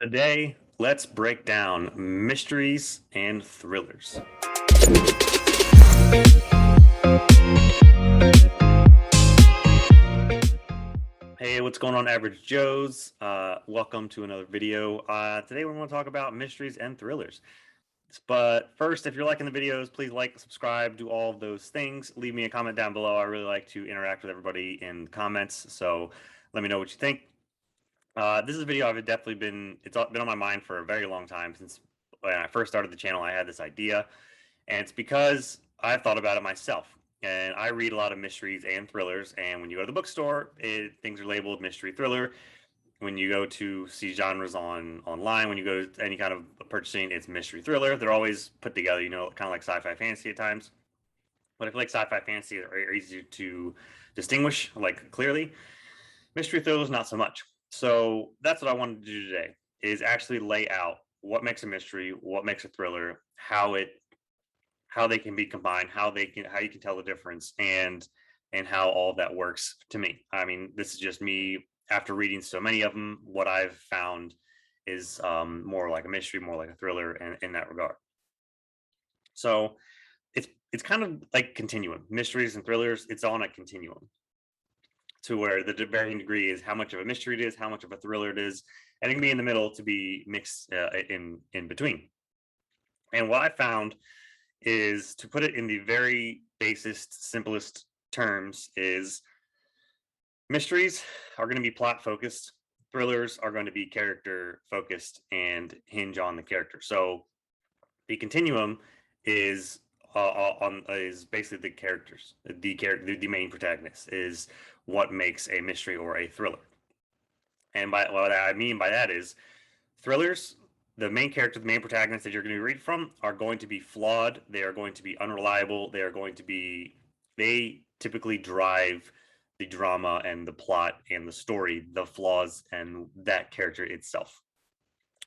Today, let's break down mysteries and thrillers. Hey, what's going on, Average Joes? Welcome to another video. Today, we're going to talk about mysteries and thrillers. But first, if you're liking the videos, please like, subscribe, do all of those things. Leave me a comment down below. I really like to interact with everybody in the comments, so let me know what you think. This is a video I've definitely it's been on my mind for a very long time. Since when I first started the channel, I had this idea, and it's because I've thought about it myself. And I read a lot of mysteries and thrillers, and when you go to the bookstore, things are labeled mystery thriller. When you go to see genres online, when you go to any kind of purchasing, it's mystery thriller. They're always put together, kind of like sci-fi fantasy at times. But I feel like sci-fi fantasy are easy to distinguish, like clearly. Mystery thrillers, not so much. So that's what I wanted to do today: is actually lay out what makes a mystery, what makes a thriller, how they can be combined, how you can tell the difference, and how all of that works to me. I mean, this is just me after reading so many of them. What I've found is more like a mystery, more like a thriller in that regard. So it's kind of like continuum mysteries and thrillers. It's on a continuum to where the varying degree is how much of a mystery it is, how much of a thriller it is, and it can be in the middle to be mixed in between. And what I found is, to put it in the very basest, simplest terms, is mysteries are going to be plot focused, thrillers are going to be character focused and hinge on the character. So the continuum is on is basically the characters. The main protagonist is what makes a mystery or a thriller. And by what I mean by that is, thrillers, the main character, the main protagonist that you're going to read from, are going to be flawed. They are going to be unreliable. They typically drive the drama and the plot and the story, the flaws and that character itself.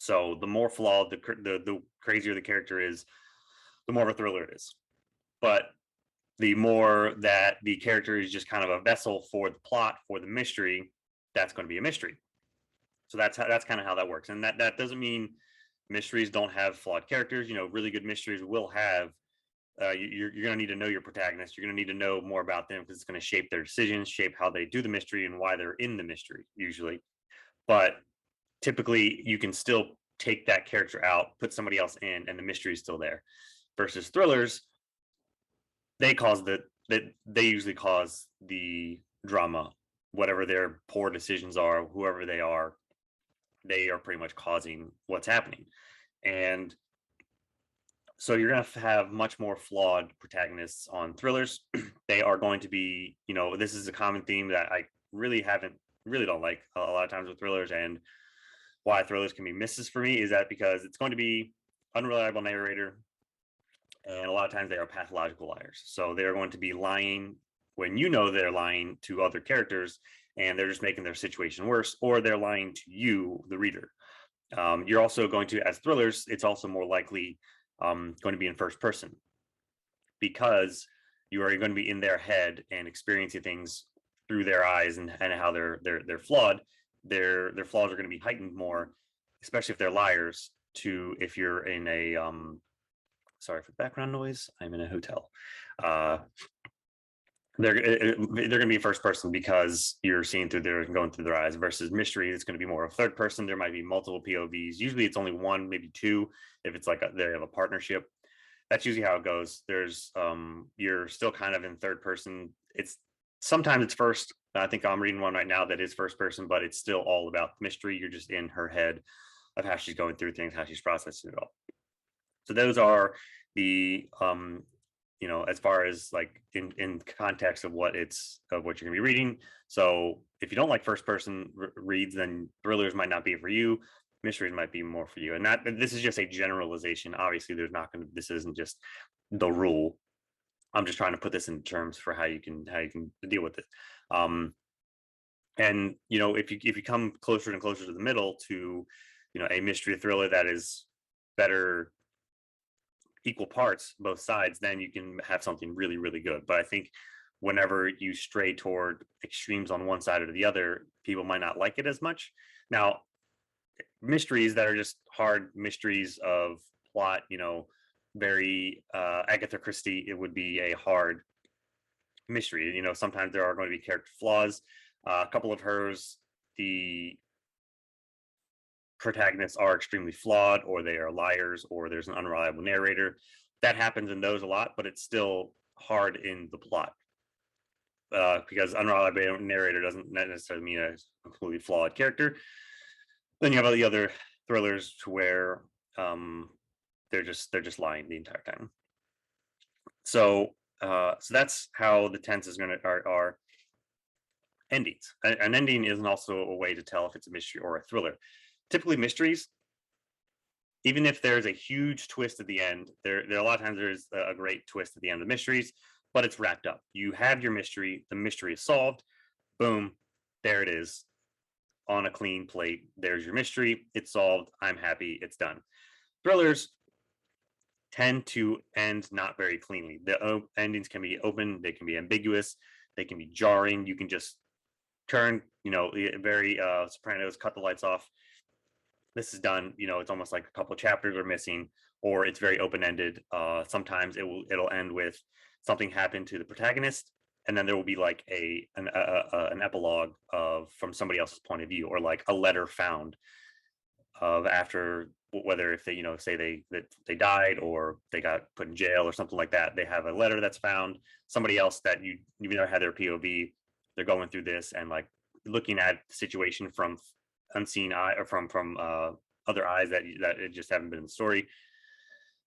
So the more flawed, the crazier the character is, the more of a thriller it is. But the more that the character is just kind of a vessel for the plot, for the mystery, that's going to be a mystery. So that's kind of how that works. And that doesn't mean mysteries don't have flawed characters. Really good mysteries will have. You're going to need to know your protagonist. You're going to need to know more about them, because it's going to shape their decisions, shape how they do the mystery, and why they're in the mystery usually. But typically, you can still take that character out, put somebody else in, and the mystery is still there. Versus thrillers, they usually cause the drama, whatever their poor decisions are, whoever they are pretty much causing what's happening. And so you're going to have much more flawed protagonists on thrillers. They are going to be, this is a common theme that I really don't like a lot of times with thrillers. And why thrillers can be misses for me is that because it's going to be unreliable narrator, and a lot of times they are pathological liars. So they're going to be lying when they're lying to other characters, and they're just making their situation worse, or they're lying to you, the reader. You're also going to, as thrillers, it's also more likely going to be in first person, because you are going to be in their head and experiencing things through their eyes, and how they're flawed. Their flaws are going to be heightened more, especially if they're liars. To if you're in a sorry for the background noise. I'm in a hotel. Uh, they're going to be first person because you're seeing through their going through their eyes. Versus mystery, it's going to be more of third person. There might be multiple POVs. Usually, it's only one, maybe two, if it's like they have a partnership. That's usually how it goes. There's you're still kind of in third person. It's sometimes it's first. I think I'm reading one right now that is first person, but it's still all about mystery. You're just in her head of how she's going through things, how she's processing it all. So those are the as far as like in context of what you're going to be reading. So if you don't like first person reads, then thrillers might not be for you. Mysteries might be more for you. And that this is just a generalization. Obviously, this isn't just the rule. I'm just trying to put this in terms for how you can deal with it. And if you come closer and closer to the middle, to a mystery thriller that is better, equal parts both sides, then you can have something really, really good. But I think whenever you stray toward extremes on one side or the other, people might not like it as much. Now, mysteries that are just hard mysteries of plot, very Agatha Christie, it would be a hard mystery. Sometimes there are going to be character flaws. A couple of hers, the protagonists are extremely flawed, or they are liars, or there's an unreliable narrator. That happens in those a lot, but it's still hard in the plot. Because unreliable narrator doesn't necessarily mean a completely flawed character. Then you have all the other thrillers to where they're just lying the entire time. So that's how the tense is are endings. An ending isn't also a way to tell if it's a mystery or a thriller. Typically, mysteries, even if there's a huge twist at the end, there a lot of times there's a great twist at the end of the mysteries, but it's wrapped up. You have your mystery, the mystery is solved, boom, there it is on a clean plate. There's your mystery, it's solved, I'm happy, it's done. Thrillers tend to end not very cleanly. The endings can be open, they can be ambiguous, they can be jarring. You can just turn, very Sopranos, cut the lights off. This is done. It's almost like a couple of chapters are missing, or it's very open-ended. Sometimes it'll end with something happened to the protagonist, and then there will be like an epilogue from somebody else's point of view, or like a letter found of after, whether if they say they died or they got put in jail or something like that. They have a letter that's found, somebody else that you've never had their POV. They're going through this and like looking at the situation from unseen eye, or from other eyes that it just haven't been in the story.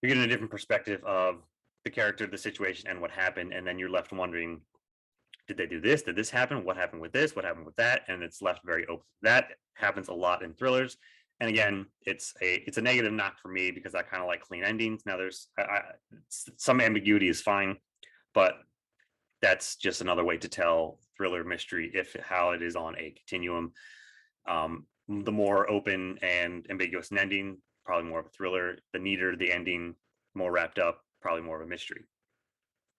You're getting a different perspective of the character, the situation, and what happened, and then you're left wondering, did they do this? Did this happen? What happened with this? What happened with that? And it's left very open. That happens a lot in thrillers. And again, it's a negative knock for me because I kind of like clean endings. Now, there's some ambiguity is fine, but that's just another way to tell thriller mystery how it is on a continuum. The more open and ambiguous an ending, probably more of a thriller. The neater the ending, more wrapped up, probably more of a mystery.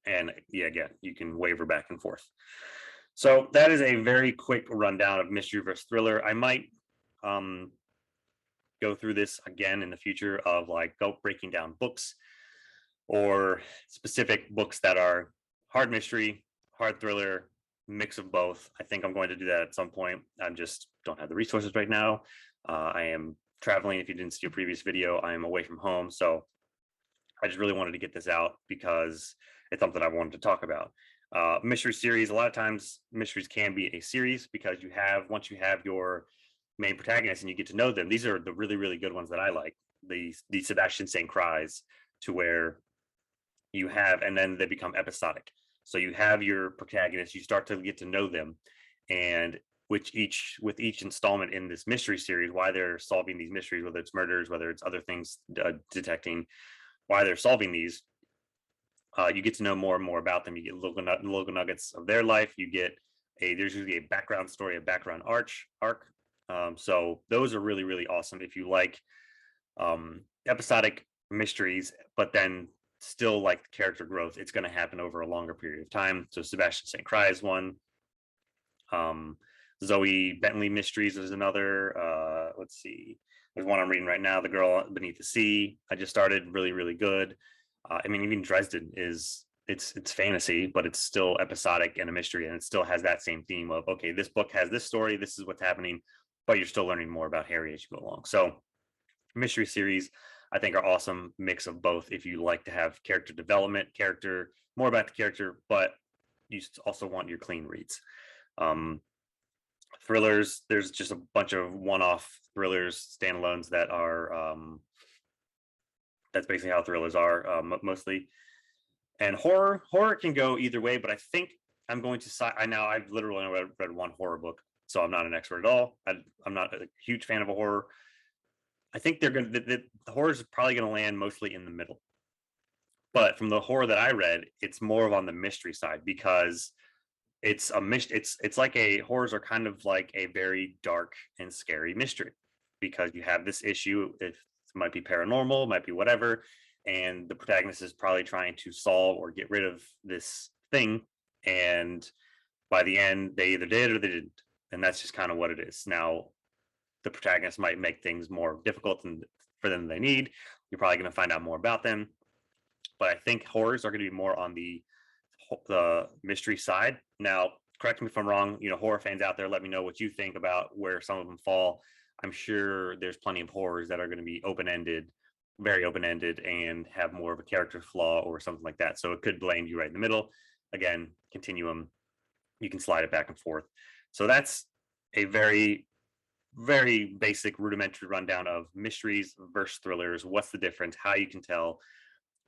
And yeah, again, you can waver back and forth. So that is a very quick rundown of mystery versus thriller. I might go through this again in the future of like breaking down books or specific books that are hard mystery, hard thriller, mix of both. I think I'm going to do that at some point. I just don't have the resources right now. I am traveling. If you didn't see a previous video, I am away from home. So I just really wanted to get this out because it's something I wanted to talk about. Mystery series, a lot of times mysteries can be a series because once you have your main protagonists and you get to know them, these are the really, really good ones that I like. The Sebastian St. Croix, to where you have, and then they become episodic. So you have your protagonists, you start to get to know them, and with each installment in this mystery series, why they're solving these mysteries, whether it's murders, whether it's other things, detecting why they're solving these, you get to know more and more about them. You get little nuggets of their life. You get there's usually a background story, a background arc. So those are really, really awesome if you like episodic mysteries, but then still like the character growth. It's going to happen over a longer period of time. So Sebastian St. Croix is one. Zoe Bentley Mysteries is another. Let's see. There's one I'm reading right now, The Girl Beneath the Sea. I just started, really, really good. Even Dresden it's fantasy, but it's still episodic and a mystery, and it still has that same theme of, okay, this book has this story, this is what's happening, but you're still learning more about Harry as you go along. So mystery series, I think, are awesome mix of both. If you like to have character development, more about the character, but you also want your clean reads. Thrillers, there's just a bunch of one-off thrillers, standalones that are that's basically how thrillers are, mostly. And horror can go either way, but I think I'm going to I've literally only read one horror book, so I'm not an expert at all. I'm not a huge fan of a horror. I think the horror is probably going to land mostly in the middle. But from the horror that I read, it's more on the mystery side, because it's like horrors are kind of like a very dark and scary mystery, because you have this issue. It might be paranormal, might be whatever, and the protagonist is probably trying to solve or get rid of this thing, and by the end they either did or they didn't, and that's just kind of what it is. Now, the protagonist might make things more difficult for them than they need. You're probably going to find out more about them. But I think horrors are going to be more on the mystery side. Now, correct me if I'm wrong. Horror fans out there, let me know what you think about where some of them fall. I'm sure there's plenty of horrors that are going to be open-ended, very open-ended, and have more of a character flaw or something like that. So it could land you right in the middle. Again, continuum, you can slide it back and forth. So that's a very, very basic rudimentary rundown of mysteries versus thrillers. What's the difference? How you can tell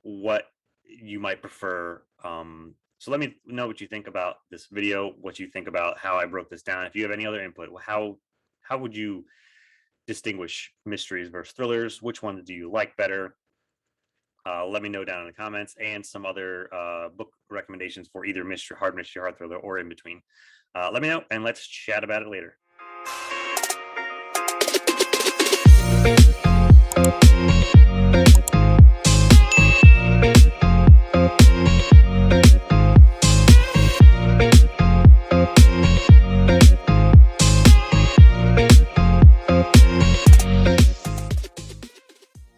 what you might prefer. So let me know what you think about this video, what you think about how I broke this down. If you have any other input, how would you distinguish mysteries versus thrillers? Which one do you like better? Let me know down in the comments, and some other book recommendations for either hard mystery, hard thriller, or in between. Let me know, and let's chat about it later.